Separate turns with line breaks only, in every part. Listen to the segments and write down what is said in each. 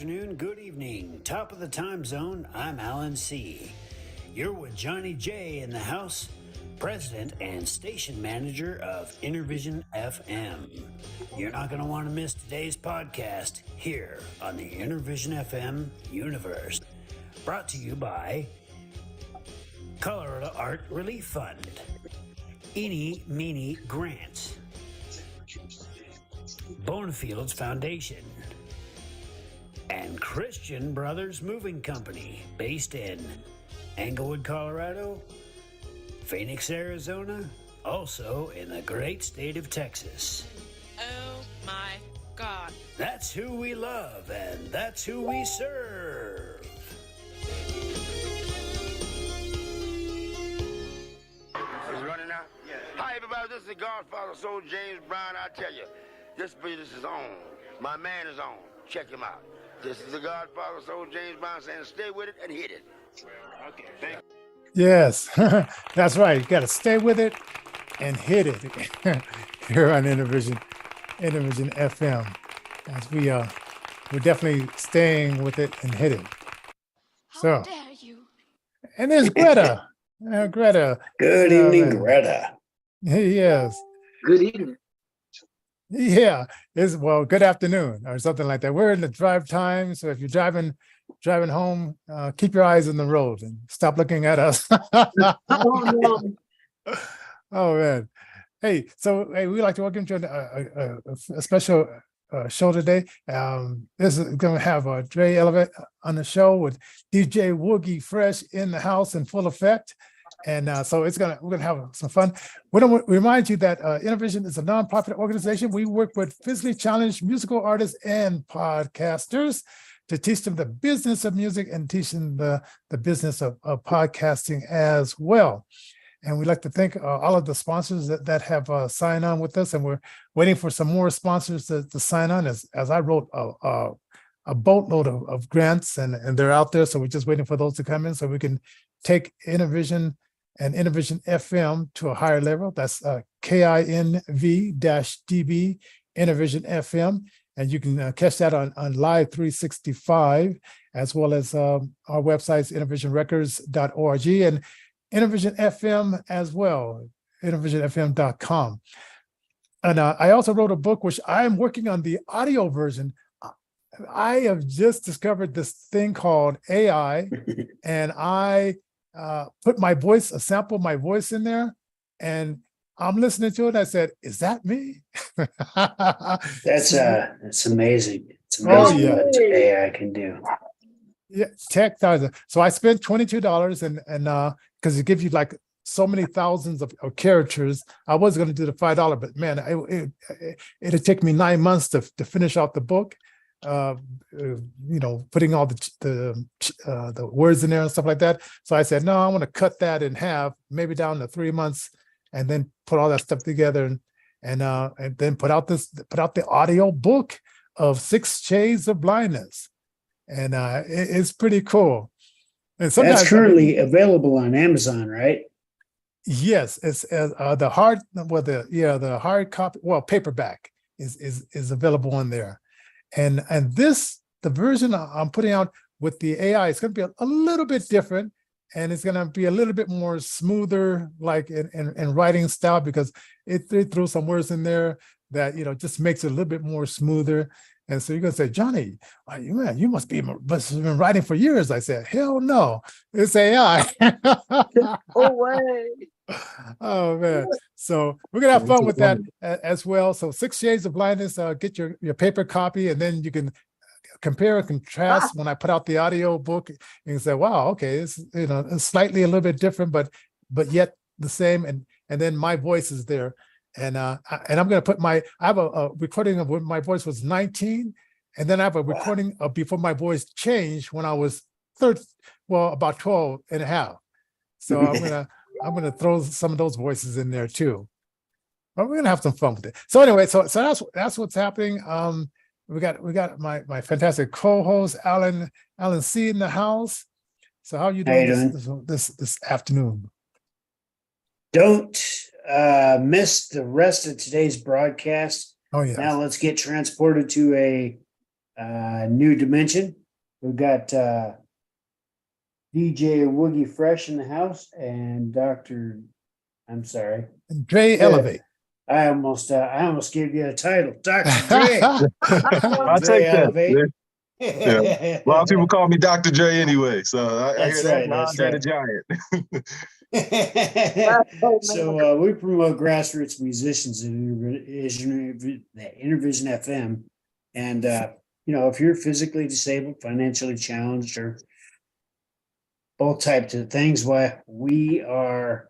afternoon, good evening, top of the time zone. I'm Alan C. You're with Johnnie J in the house, president and station manager of Innervision FM. You're not going to want to miss today's podcast here on the Innervision FM universe. Brought to you by Colorado Art Relief Fund, Eeny Meeny Grants, Bonfils Foundation, and Christian Brothers Moving Company, based in Englewood, Colorado, Phoenix, Arizona, also in the great state of Texas.
Oh my God.
That's who we love, and that's who we serve.
Is it running now? Yeah. Hi, everybody. This is the Godfather Soul James Brown. I tell you, this business is on. My man is on. Check him out. This is the Godfather Soul James Brown saying, stay with it and hit it. Okay, thank you.
Yes, that's right. You got to stay with it and hit it here on Innervision FM. As we're definitely staying with it and hit it. So,
How dare you?
and there's Gettr. Gettr.
Good evening, Greta.
Yes.
Good evening.
Yeah. Well, good afternoon or something like that. We're in the drive time. So if you're driving home, keep your eyes on the road and stop looking at us. Oh, man. Hey, we'd like to welcome you to a special show today. This is going to have Dre Elevate on the show with DJ Woogie fresh in the house in full effect. And so we're gonna have some fun. We want to remind you that Innervision is a nonprofit organization. We work with physically challenged musical artists and podcasters to teach them the business of music and teach them the business of podcasting as well. And we'd like to thank all of the sponsors that have signed on with us, and we're waiting for some more sponsors to sign on. As I wrote a boatload of grants, and they're out there, so we're just waiting for those to come in so we can take Innervision and Innervision FM to a higher level. That's KINV-DB Innervision FM. And you can catch that on Live 365, as well as our websites, innervisionrecords.org and Innervision FM as well, innervisionfm.com. And I also wrote a book, which I am working on the audio version. I have just discovered this thing called AI, and I put my voice, a sample of my voice in there, and I'm listening to it. I said, "Is that me?"
That's amazing. It's amazing what AI can do.
Yeah, tech thousand. So I spent $22, and because it gives you like so many thousands of characters. I was going to do the $5, but man, it'd take me 9 months to finish out the book. Putting all the words in there and stuff like that. So I said, no, I want to cut that in half, maybe down to 3 months, and then put all that stuff together and then put out the audio book of 6 Shades of Blindness. And it's pretty cool. And sometimes
that's currently available on Amazon, right?
Yes, it's the hard copy, paperback is available on there. And the version I'm putting out with the AI, it's going to be a little bit different, and it's going to be a little bit more smoother, like in writing style, because it threw some words in there that just makes it a little bit more smoother. And so you're going to say, Johnny, man, you must have been writing for years. I said, hell no, it's AI.
Oh, way.
Oh, man. So we're going to have fun with that as well. So 6 Shades of Blindness, get your paper copy, and then you can compare and contrast when I put out the audio book and say, wow, okay, it's slightly a little bit different, but yet the same. And then my voice is there. And I'm going to put I have a recording of when my voice was 19, and then I have a recording of before my voice changed when I was about 12 and a half. So I'm gonna throw some of those voices in there too. But we're gonna have some fun with it. So anyway, so that's what's happening. We got my fantastic co-host Alan C in the house. So how are you doing this afternoon?
Don't miss the rest of today's broadcast.
Oh yeah.
Now let's get transported to a New Dimension. We've got DJ Woogie Fresh in the house and I'm sorry,
Dre Elevate.
I almost gave you a title, Dr. Dre.
I'll
Dre
take that.
Elevate.
Yeah. A lot of people call me Dr. Dre anyway, so I
That's
hear
right,
that.
that's
Andre
right.
the Giant.
So we promote grassroots musicians in Innervision FM, and if you're physically disabled, financially challenged, or both types of things, why we are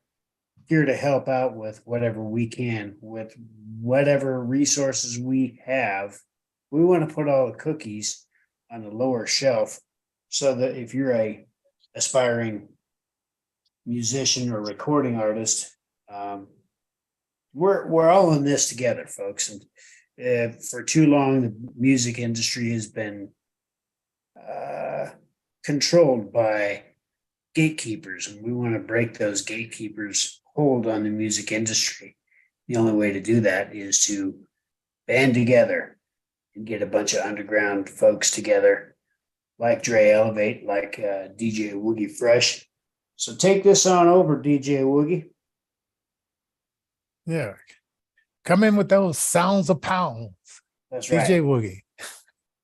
here to help out with whatever we can, with whatever resources we have. We want to put all the cookies on the lower shelf so that if you're a aspiring musician or recording artist, we're all in this together, folks. And for too long, the music industry has been controlled by gatekeepers, and we want to break those gatekeepers' hold on the music industry. The only way to do that is to band together and get a bunch of underground folks together, like Dre Elevate, like DJ Woogie Fresh. So take this on over, DJ Woogie.
Yeah. Come in with those sounds of pounds.
That's right.
DJ Woogie.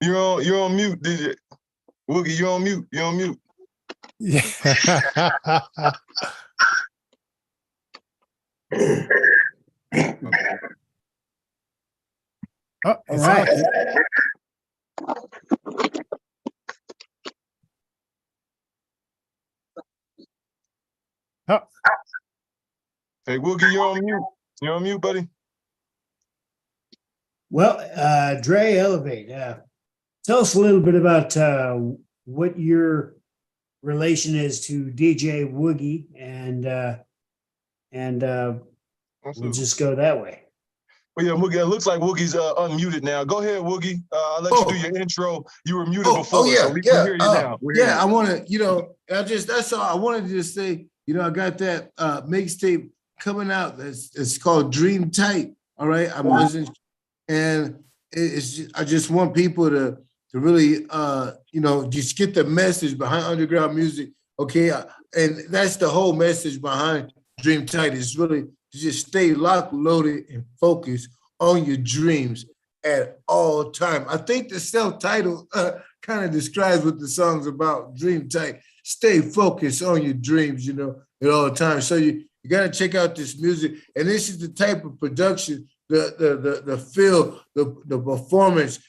You're on mute, DJ Woogie. You're on mute. You're on mute.
Yeah. Oh,
All right.
Oh,
Hey, Woogie, you're on mute. You're on mute, buddy.
Well, Dre Elevate, tell us a little bit about what your relation is to DJ Woogie, and we'll just go that way.
Well, yeah, Woogie, it looks like Woogie's unmuted now. Go ahead, Woogie. I'll let you do your intro. You were muted before, so we can hear you now.
I want to, that's all I wanted to just say, I got that mixtape coming out. It's called Dream Tight. All right. And I just want people to really, just get the message behind underground music. Okay. And that's the whole message behind Dream Tight, is really to just stay locked, loaded, and focused on your dreams at all time. I think the self-title kind of describes what the song's about. Dream Tight. Stay focused on your dreams, at all times. So you got to check out this music. And this is the type of production, the feel, the performance,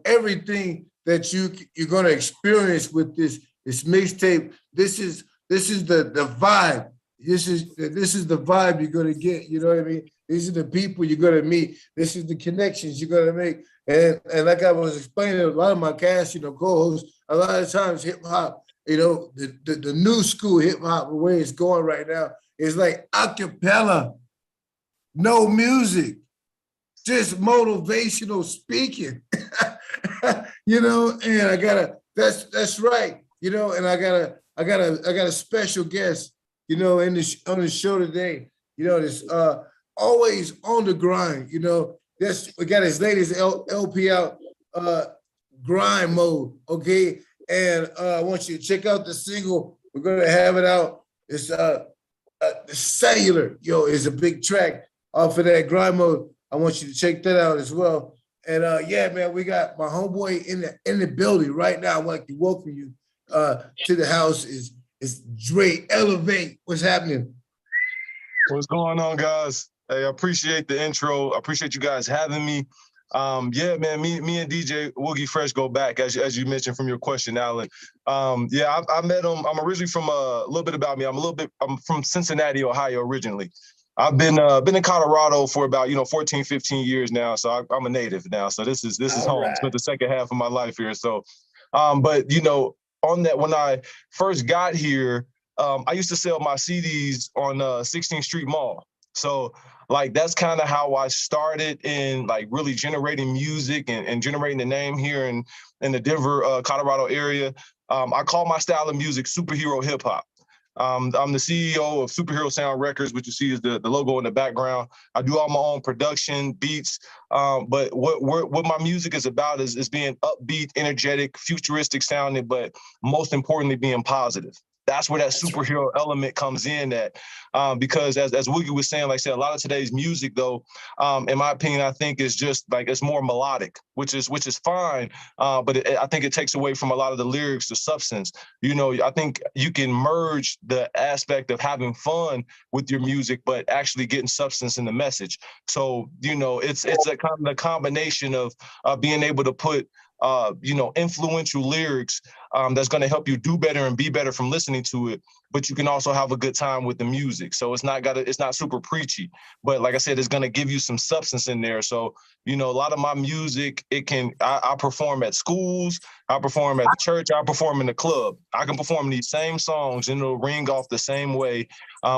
everything that you're going to experience with this mixtape. This is the vibe. This is the vibe you're going to get. You know what I mean? These are the people you're going to meet. This is the connections you're going to make. And like I was explaining, a lot of my cast, co-hosts, a lot of times hip hop, the new school hip hop, the way it's going right now, is like a cappella, no music, just motivational speaking. And I gotta, that's right, and I got a special guest, on the show today, this always on the grind, we got his latest LP out, Grind Mode, okay? And I want you to check out the single. We're gonna have it out. It's Cellular, is a big track off of that Grind Mode. I want you to check that out as well. And man, we got my homeboy in the building right now. I'd like to welcome you to the house. Is Dre Elevate. What's happening?
What's going on, guys? Hey, I appreciate the intro. I appreciate you guys having me. Man, me and DJ Woogie Fresh go back, as you mentioned from your question, Alan. I met him. I'm originally from a little bit about me. I'm from Cincinnati, Ohio, originally. I've been in Colorado for about 14, 15 years now. So I'm a native now. So this is home. Right. Spent the second half of my life here. So, on that, when I first got here, I used to sell my CDs on 16th Street Mall. So that's kind of how I started in really generating music and generating the name here in the Denver, Colorado area. I call my style of music superhero hip hop. I'm the CEO of Superhero Sound Records, which you see is the logo in the background. I do all my own production, beats, but what my music is about is being upbeat, energetic, futuristic sounding, but most importantly, being positive. That's where that superhero element comes in at, because as Woogie was saying, like I said, a lot of today's music, though, in my opinion, I think is just like it's more melodic, which is fine, but I think it takes away from a lot of the lyrics, the substance. You know, I think you can merge the aspect of having fun with your music, but actually getting substance in the message. So, you know, it's a kind of a combination of being able to put influential lyrics that's going to help you do better and be better from listening to it. But you can also have a good time with the music. So it's not super preachy, but like I said, it's going to give you some substance in there. So, you know, a lot of my music, I perform at schools, I perform at the church, I perform in the club. I can perform these same songs and it'll ring off the same way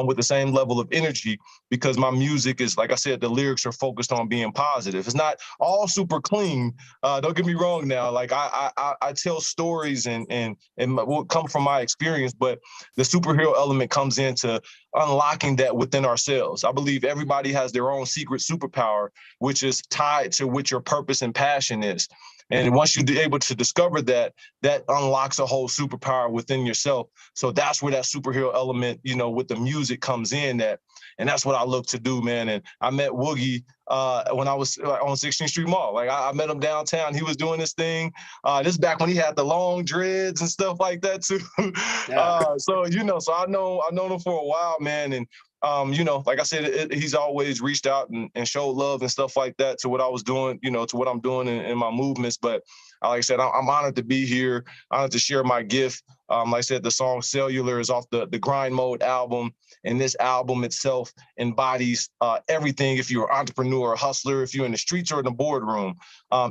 with the same level of energy, because my music is, like I said, the lyrics are focused on being positive. It's not all super clean. Don't get me wrong now. Like I tell stories and what come from my experience, but the superhero element comes into unlocking that within ourselves. I believe everybody has their own secret superpower, which is tied to what your purpose and passion is. And once you're able to discover that, that unlocks a whole superpower within yourself. So that's where that superhero element, you know, with the music comes in at. And that's what I look to do, man. And I met Woogie when I was on 16th Street Mall. Like I met him downtown. He was doing this thing. This is back when he had the long dreads and stuff like that too. So, you know, so I've known him for a while, man. And you know, like I said, he's always reached out and showed love and stuff like that to what I was doing, you know, to what I'm doing in my movements. But like I said, I'm honored to be here, honored to share my gift. Like I said, the song Cellular is off the Grind Mode album. And this album itself embodies everything. If you're an entrepreneur, a hustler, if you're in the streets or in the boardroom,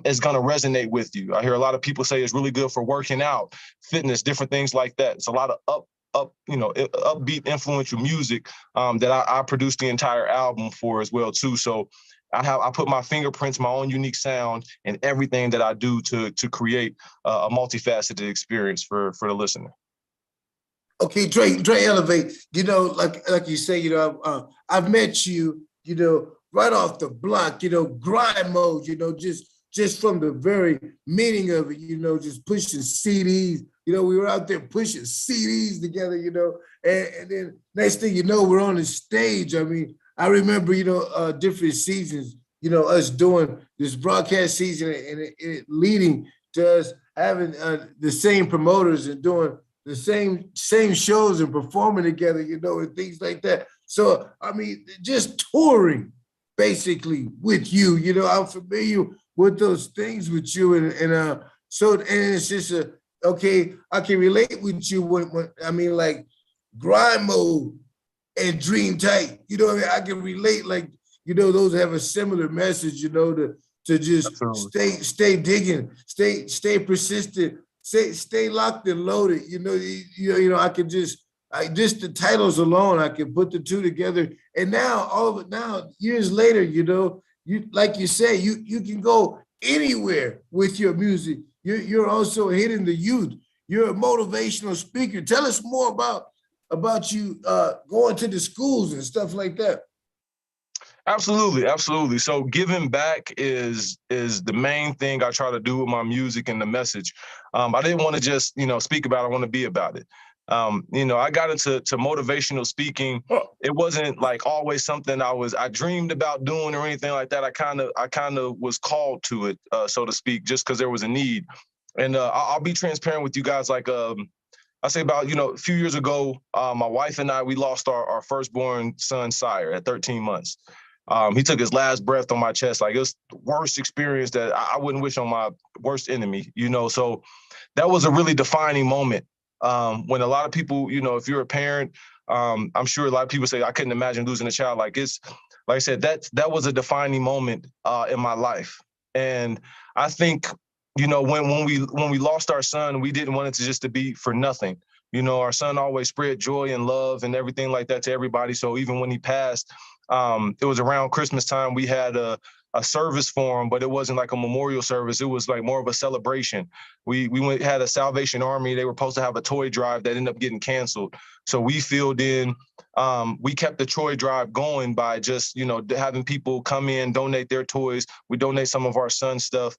it's going to resonate with you. I hear a lot of people say it's really good for working out, fitness, different things like that. It's a lot of upbeat, influential music that I produced the entire album for as well too. So I put my fingerprints, my own unique sound, in everything that I do to create a multifaceted experience for the listener.
Okay, Dre, elevate. You know, like you say, you know, I've met you, you know, right off the block. You know, grind mode. You know, just from the very meaning of it. You know, just pushing CDs. You know, we were out there pushing CDs together, you know, and then next thing you know, we're on the stage. I mean, I remember, you know, different seasons, you know, us doing this broadcast season and it leading to us having the same promoters and doing the same shows and performing together, you know, and things like that. So, I mean, just touring basically with you, you know, I'm familiar with those things with you. And it's just okay, I can relate with you when I mean, like grind mode and dream tight. You know what I mean? I can relate, like, you know, those have a similar message, you know, to just stay digging, stay persistent, stay locked and loaded. You know, I can just the titles alone, I can put the two together. And now, years later, you know, you like you say, you can go anywhere with your music. You're also hitting the youth. You're a motivational speaker. Tell us more about you going to the schools and stuff like that.
Absolutely. So giving back is the main thing I try to do with my music and the message. I didn't want to just, you know, speak about it. I want to be about it. You know, I got into motivational speaking. It wasn't like always something I dreamed about doing or anything like that. I kind of was called to it, so to speak, just because there was a need. And I'll be transparent with you guys. Like I say about, you know, a few years ago, my wife and I, we lost our firstborn son, Sire, at 13 months. He took his last breath on my chest. Like, it was the worst experience that I wouldn't wish on my worst enemy, you know. So that was a really defining moment. When a lot of people, you know, if you're a parent, I'm sure a lot of people say, I couldn't imagine losing a child. Like I said, that was a defining moment in my life. And I think, you know, when we lost our son, we didn't want it to be for nothing. You know, our son always spread joy and love and everything like that to everybody. So even when he passed, it was around Christmas time. We had a service for them, but it wasn't like a memorial service. It was like more of a celebration. We had a Salvation Army. They were supposed to have a toy drive that ended up getting canceled. So we filled in. We kept the toy drive going by just, having people come in, donate their toys. We donate some of our son's stuff.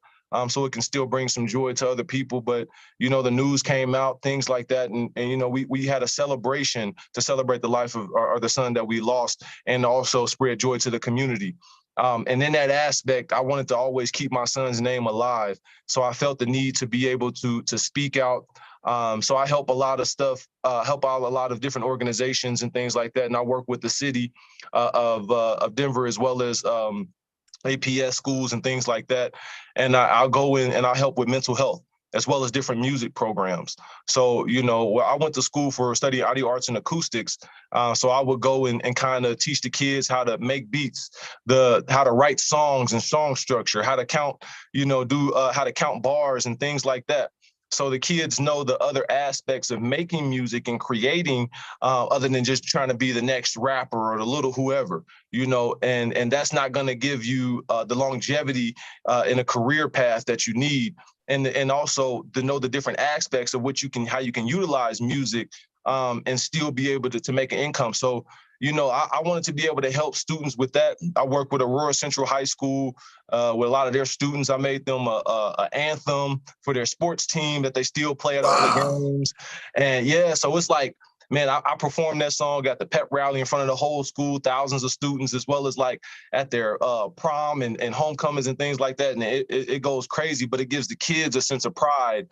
So it can still bring some joy to other people. But, the news came out, things like that. And we had a celebration to celebrate the life of the son that we lost and also spread joy to the community. And in that aspect, I wanted to always keep my son's name alive. So I felt the need to be able to speak out. So I help a lot of stuff, help out a lot of different organizations and things like that. And I work with the city of Denver as well as APS schools and things like that. And I'll go in and I'll help with mental health as well as different music programs. So, I went to school for studying audio arts and acoustics. So I would go and kind of teach the kids how to make beats, how to write songs and song structure, how to count, how to count bars and things like that. So the kids know the other aspects of making music and creating, other than just trying to be the next rapper or the little whoever, and that's not going to give you the longevity in a career path that you need. And also to know the different aspects of how you can utilize music and still be able to make an income. So, I wanted to be able to help students with that. I work with Aurora Central High School with a lot of their students. I made them a anthem for their sports team that they still play at all the games. And so it's like, man, I performed that song at the pep rally in front of the whole school, thousands of students, as well as like at their prom and homecomings and things like that. And it goes crazy, but it gives the kids a sense of pride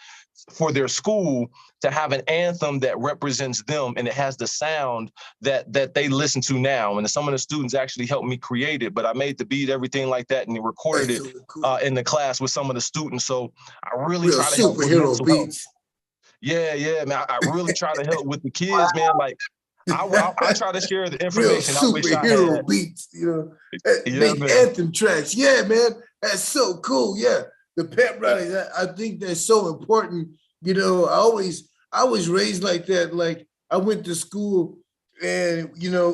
for their school to have an anthem that represents them, and it has the sound that they listen to now. And some of the students actually helped me create it, but I made the beat, everything like that, and recorded it in the class with some of the students. So I really try to help with mental beats. Health. Yeah, man. I really try to help with the kids, man. Like I try to share the information.
Real superhero beats, make anthem tracks. Yeah, man, that's so cool. Yeah, the pep rallies. I think that's so important. I was raised like that. Like I went to school, and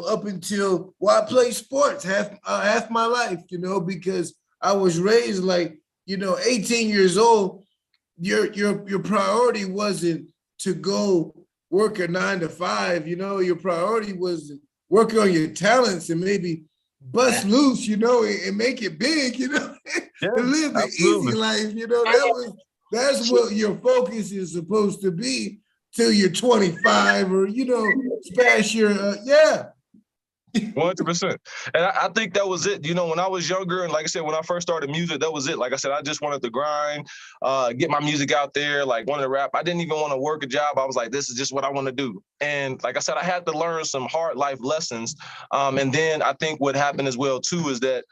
up until I played sports half my life. Because I was raised like 18 years old. Your priority wasn't to go work a 9 to 5. Your priority was to work on your talents and maybe bust loose, and make it big, and live an easy life. That's what your focus is supposed to be till you're 25 or smash your
100%. And I think that was it. When I was younger, and like I said, when I first started music, that was it. Like I said, I just wanted to grind, get my music out there, like wanted to rap. I didn't even want to work a job. I was like, this is just what I want to do. And like I said, I had to learn some hard life lessons. And then I think what happened as well, too, is that,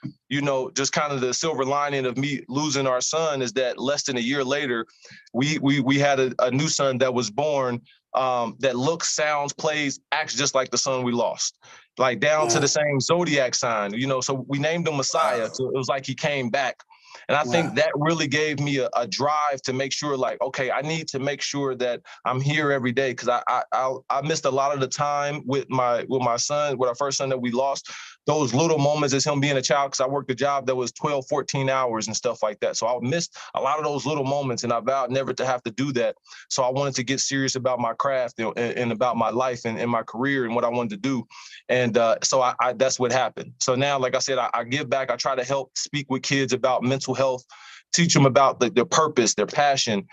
just kind of the silver lining of me losing our son is that less than a year later, we had a new son that was born that looks, sounds, plays, acts just like the son we lost. Like down to the same zodiac sign, so we named him Messiah. So it was like he came back. And I think that really gave me a drive to make sure, like, okay, I need to make sure that I'm here every day, because I missed a lot of the time with my son, with our first son that we lost. Those little moments as him being a child, because I worked a job that was 12, 14 hours and stuff like that. So I missed a lot of those little moments, and I vowed never to have to do that. So I wanted to get serious about my craft and about my life and my career and what I wanted to do. And so I that's what happened. So now, like I said, I give back. I try to help speak with kids about mental health, teach them about their purpose, their passion,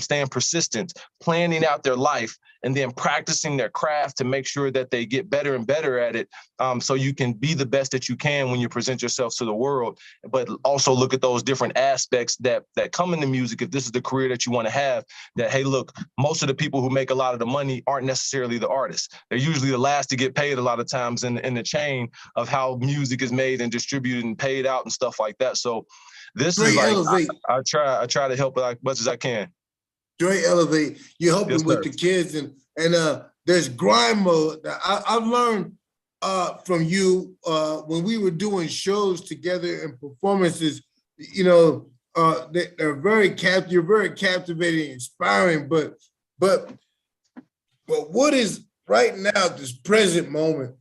staying persistent, planning out their life, and then practicing their craft to make sure that they get better and better at it, so you can be the best that you can when you present yourself to the world. But also look at those different aspects that come into music. If this is the career that you want to have, that, hey, look, most of the people who make a lot of the money aren't necessarily the artists. They're usually the last to get paid a lot of times in the chain of how music is made and distributed and paid out and stuff like that. So this is like, I try to help as much as I can.
Straight elevate. You're helping with the kids, and there's grind mode. I've learned from you when we were doing shows together and performances. They're you're very captivating, inspiring. But what is right now, this present moment?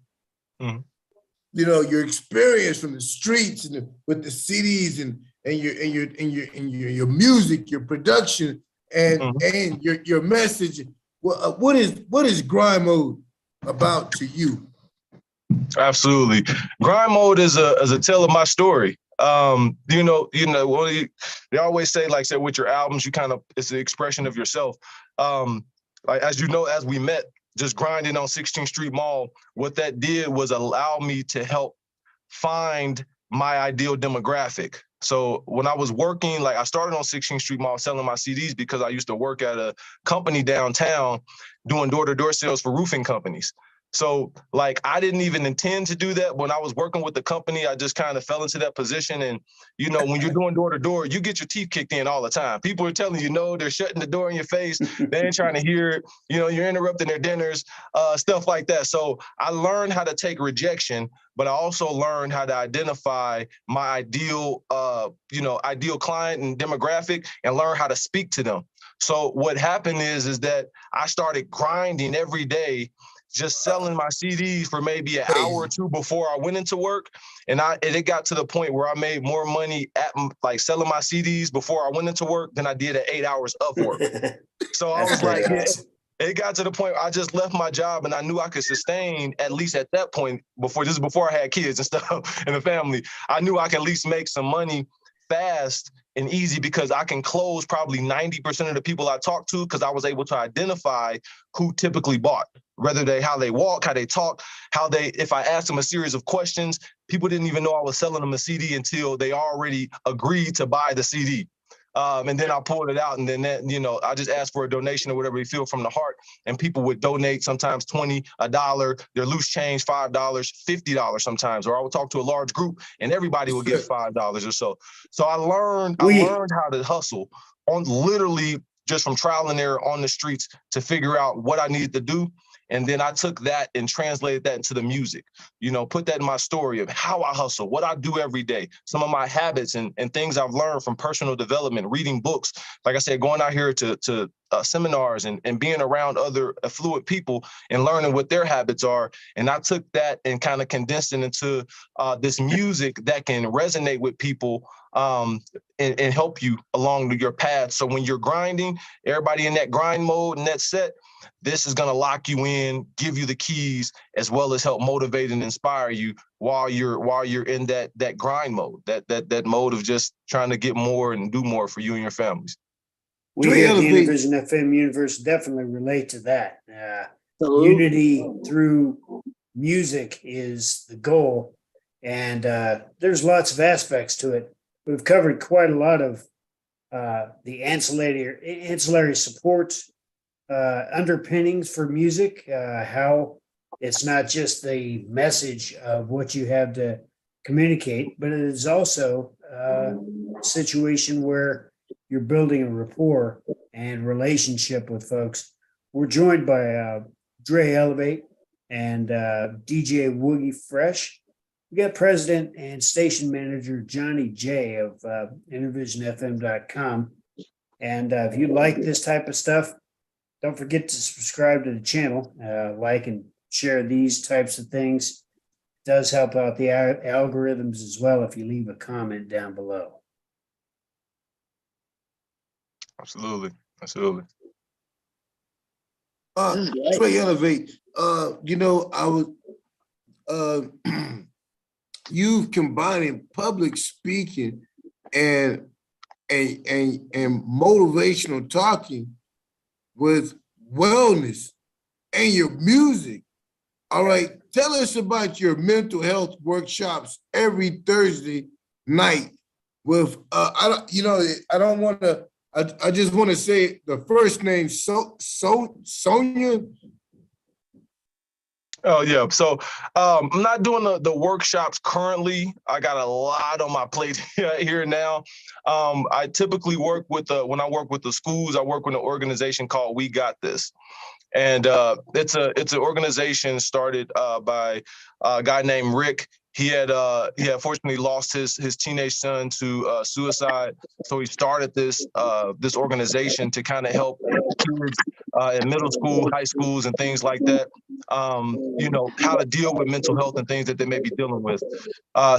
your experience from the streets and with the CDs and your music, your production, and your message. What is grind mode about to you?
Absolutely. Grind mode is a tale of my story. They always say, with your albums, it's the expression of yourself. As you know, as we met, just grinding on 16th Street Mall, what that did was allow me to help find my ideal demographic. So when I was working, I started on 16th Street Mall selling my CDs because I used to work at a company downtown doing door-to-door sales for roofing companies. So I didn't even intend to do that. When I was working with the company, I just kind of fell into that position. And, when you're doing door to door, you get your teeth kicked in all the time. People are telling you no, they're shutting the door in your face. They ain't trying to hear it. You're interrupting their dinners, stuff like that. So I learned how to take rejection, but I also learned how to identify my ideal client and demographic and learn how to speak to them. So what happened is that I started grinding every day, just selling my CDs for maybe an hour or two before I went into work. And it got to the point where I made more money at selling my CDs before I went into work than I did at 8 hours of work. So I was like, it got to the point where I just left my job and I knew I could sustain, at least at that point, before I had kids and stuff and the family, I knew I could at least make some money fast and easy because I can close probably 90% of the people I talk to because I was able to identify who typically bought, how they walk, how they talk, if I asked them a series of questions, people didn't even know I was selling them a CD until they already agreed to buy the CD. And then I pulled it out and then I just asked for a donation or whatever you feel from the heart. And people would donate sometimes $20, $1, their loose change, $5, $50 sometimes. Or I would talk to a large group and everybody would give $5 or so. So I learned how to hustle on literally just from trial and error on the streets to figure out what I needed to do. And then I took that and translated that into the music, put that in my story of how I hustle, what I do every day, some of my habits and things I've learned from personal development, reading books, like I said, going out here to seminars and being around other affluent people and learning what their habits are. And I took that and kind of condensed it into this music that can resonate with people and help you along your path. So when you're grinding, everybody in that grind mode and that set, this is going to lock you in, give you the keys, as well as help motivate and inspire you while you're in that grind mode, that mode of just trying to get more and do more for you and your families.
We at the Innervision FM universe definitely relate to that. Unity through music is the goal, and there's lots of aspects to it. We've covered quite a lot of the ancillary support underpinnings for music, how it's not just the message of what you have to communicate, but it is also a situation where you're building a rapport and relationship with folks. We're joined by Dre Elevate and DJ Woogie Fresh. We got President and Station Manager Johnnie J of InnervisionFM.com. And if you like this type of stuff, don't forget to subscribe to the channel, like and share these types of things. It does help out the algorithms as well if you leave a comment down below.
Absolutely.
Trey Elevate. I was you combining public speaking and motivational talking with wellness and your music. All right, tell us about your mental health workshops every Thursday night. With I just want to say the first name, Sonia.
Oh yeah. So I'm not doing the workshops currently. I got a lot on my plate here now. I typically work with when I work with the schools, I work with an organization called We Got This. And it's an organization started by a guy named Rick. He had fortunately lost his teenage son to suicide, so he started this organization to kind of help kids in middle school, high schools, and things like that how to deal with mental health and things that they may be dealing with.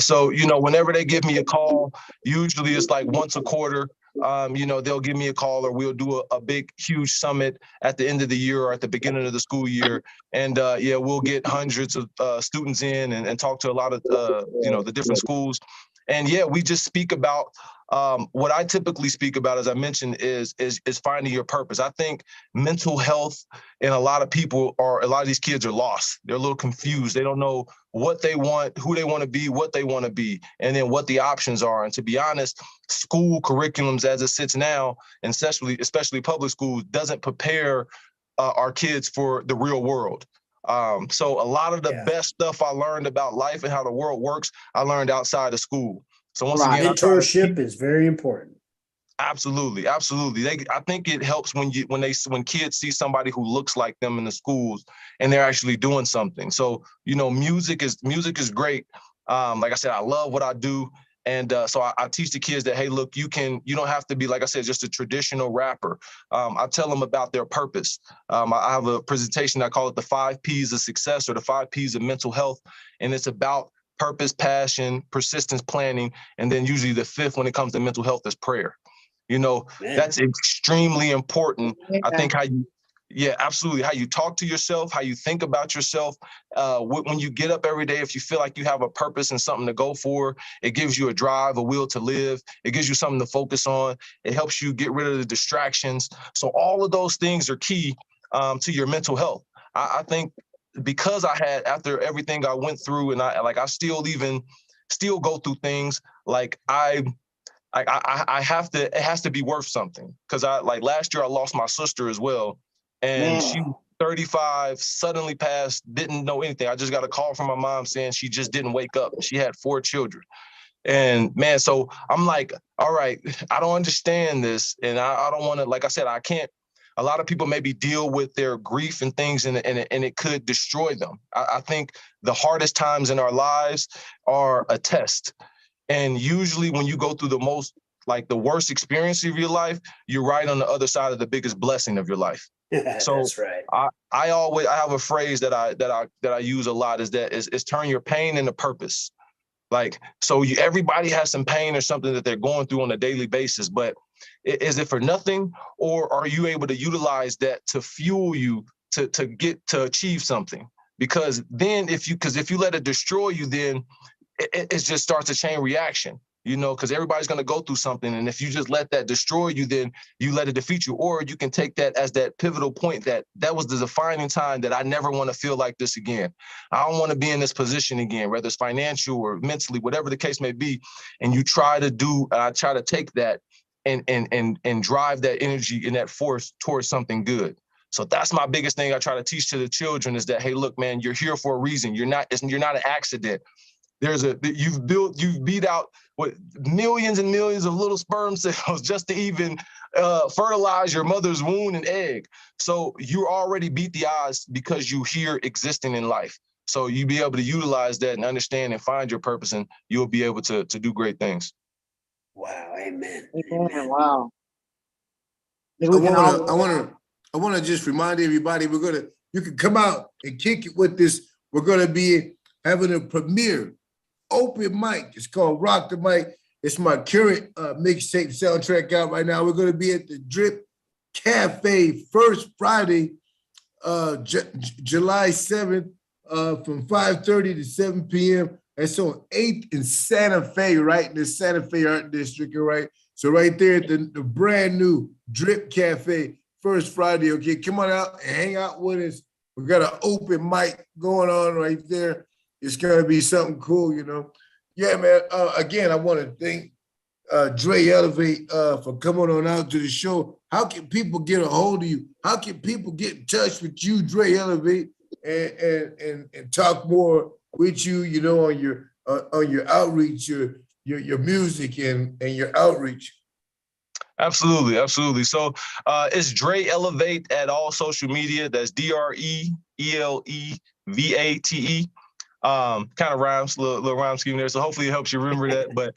So, whenever they give me a call, usually it's like once a quarter. They'll give me a call, or we'll do a big, huge summit at the end of the year or at the beginning of the school year. And we'll get hundreds of students in and talk to a lot of, the different schools. And we just speak about what I typically speak about, as I mentioned, is finding your purpose. I think mental health and a lot of these kids are lost. They're a little confused. They don't know what they want, who they want to be, what they want to be, and then what the options are. And to be honest, school curriculums as it sits now, and especially public schools, doesn't prepare our kids for the real world. So a lot of the best stuff I learned about life and how the world works, I learned outside of school. So once again,
mentorship is very important.
Absolutely. I think it helps when kids see somebody who looks like them in the schools and they're actually doing something. So, music is great. Like I said, I love what I do. And so I teach the kids that, hey, look, you don't have to be, like I said, just a traditional rapper. I tell them about their purpose. I have a presentation, I call it the 5 Ps of success, or the 5 Ps of mental health. And it's about purpose, passion, persistence, planning. And then usually the 5th when it comes to mental health is prayer. That's extremely important. I think absolutely. How you talk to yourself, how you think about yourself. When you get up every day, if you feel like you have a purpose and something to go for, it gives you a drive, a will to live. It gives you something to focus on. It helps you get rid of the distractions. So all of those things are key to your mental health. I think because after everything I went through, and I still go through things, like I have to, it has to be worth something. Because last year I lost my sister as well. And she was 35, suddenly passed, didn't know anything. I just got a call from my mom saying she just didn't wake up. She had 4 children. And man, so I'm like, all right, I don't understand this. And I don't want to, like I said, I can't. A lot of people maybe deal with their grief and things, and it could destroy them. I think the hardest times in our lives are a test. And usually when you go through the worst experience of your life, you're right on the other side of the biggest blessing of your life. So
that's right.
I have a phrase that I use a lot, is turn your pain into purpose. Everybody has some pain or something that they're going through on a daily basis, but is it for nothing, or are you able to utilize that to fuel you to achieve something? Because then if you let it destroy you, then it just starts a chain reaction. Because everybody's going to go through something. And if you just let that destroy you, then you let it defeat you. Or you can take that as that pivotal point that was the defining time that I never want to feel like this again. I don't want to be in this position again, whether it's financial or mentally, whatever the case may be. And I try to take that and drive that energy and that force towards something good. So that's my biggest thing I try to teach to the children, is that, hey, look, man, you're here for a reason. You're not an accident. You've beat out millions and millions of little sperm cells just to even fertilize your mother's womb and egg. So you already beat the odds because you're here existing in life. So you be able to utilize that and understand and find your purpose, and you'll be able to do great things.
Wow. Amen.
Amen. Wow.
I want to just remind everybody, you can come out and kick it with this. We're going to be having a premiere open mic. It's called Rock the Mic. It's my current mixtape soundtrack out right now. We're going to be at the Drip Cafe first Friday, July 7th, from 5:30 to 7 p.m. It's on 8th in Santa Fe, right in the Santa Fe Art District, right? So right there at the brand new Drip Cafe, first Friday, okay? Come on out and hang out with us. We got an open mic going on right there. It's gonna be something cool, Yeah, man. Again, I want to thank Dre Elevate for coming on out to the show. How can people get a hold of you? How can people get in touch with you, Dre Elevate, and talk more with you, on your outreach, your music and your outreach?
Absolutely. So it's Dre Elevate at all social media. That's DREELEVATE. Kind of rhymes, little rhyme scheme there. So hopefully it helps you remember that. But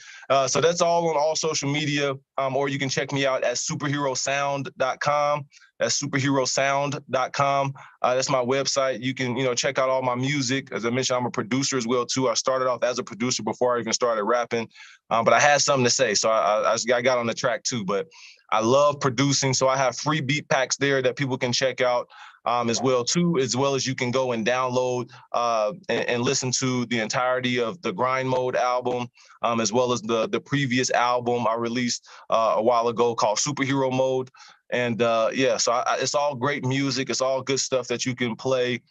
so that's all on all social media. Or you can check me out at superherosound.com. That's superherosound.com. That's my website. You can, check out all my music. As I mentioned, I'm a producer as well too. I started off as a producer before I even started rapping, but I had something to say, so I got on the track too. But I love producing, so I have free beat packs there that people can check out as well too, as well as you can go and download and listen to the entirety of the Grind Mode album, as well as the previous album I released a while ago called Superhero Mode. And so it's all great music. It's all good stuff that you can play.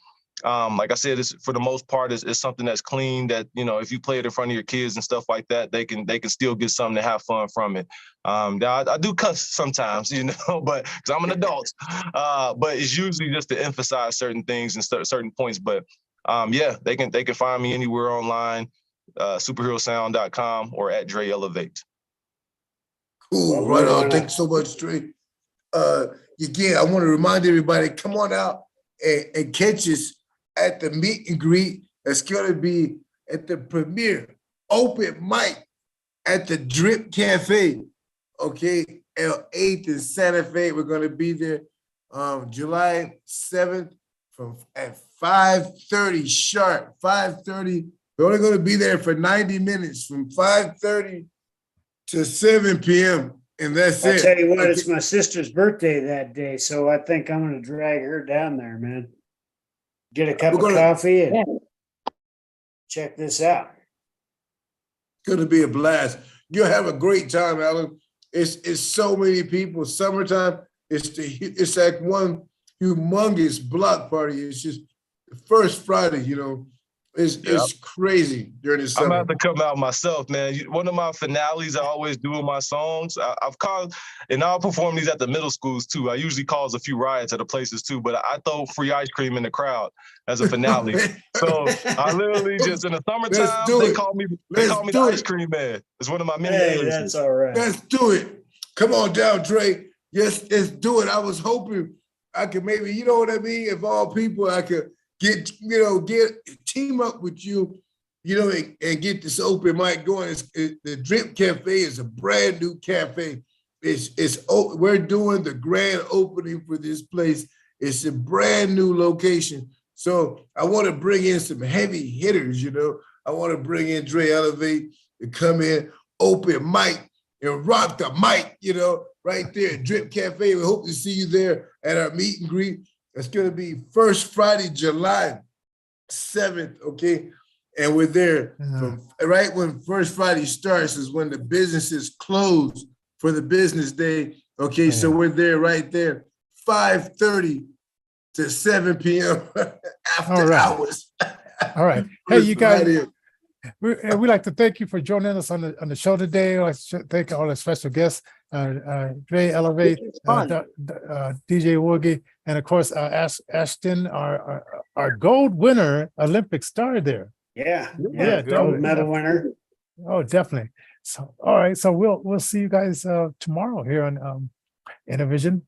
Like I said, it's for the most part, it's something that's clean that, if you play it in front of your kids and stuff like that, they can still get something to have fun from it. Now I do cuss sometimes, but because I'm an adult, but it's usually just to emphasize certain things and certain points. But they can find me anywhere online, superherosound.com or at Dre Elevate.
Cool, right on. Thanks so much, Dre. Again, I want to remind everybody, come on out and catch us at the meet and greet. That's going to be at the premiere open mic at the Drip Cafe, okay, L8th in Santa Fe. We're going to be there July 7th at 5:30 sharp, 5:30. We're only going to be there for 90 minutes from 5:30 to 7 p.m. And that's it.
I tell you what, it's my sister's birthday that day, so I think I'm going to drag her down there, man. Get a cup of coffee and check this out.
It's going to be a blast. You'll have a great time, Alan. It's so many people. Summertime, it's like one humongous block party. It's just the first Friday, It's crazy during the summer.
I'm about to come out myself, man. One of my finales I always do in my songs, I've caused, and I'll perform these at the middle schools too. I usually cause a few riots at the places too, but I throw free ice cream in the crowd as a finale. So I literally just, in the summertime, they call me the ice cream man. It's one of my many aliases.
That's all right.
Let's do it. Come on down, Dre. Yes, let's do it. I was hoping I could maybe, you know what I mean? If all people, I could get team up with you, and get this open mic going. The Drip Cafe is a brand new cafe. We're doing the grand opening for this place. It's a brand new location. So I want to bring in some heavy hitters, I want to bring in Dre Elevate to come in, open mic and rock the mic, right there at Drip Cafe. We hope to see you there at our meet and greet. It's going to be first Friday, July 7th, okay? And we're there right when First Friday starts is when the businesses close for the business day, okay? So we're there right there, 5:30 to 7 p.m. after hours.
All right. Hey, you guys, we'd like to thank you for joining us on the show today. I'd like to thank all the special guests, Dre Elevate, DJ Woogie, and of course Ashton, our gold winner, Olympic star there.
Yeah,
gold
medal winner.
Oh, definitely. So, all right. So we'll see you guys tomorrow here on Innervision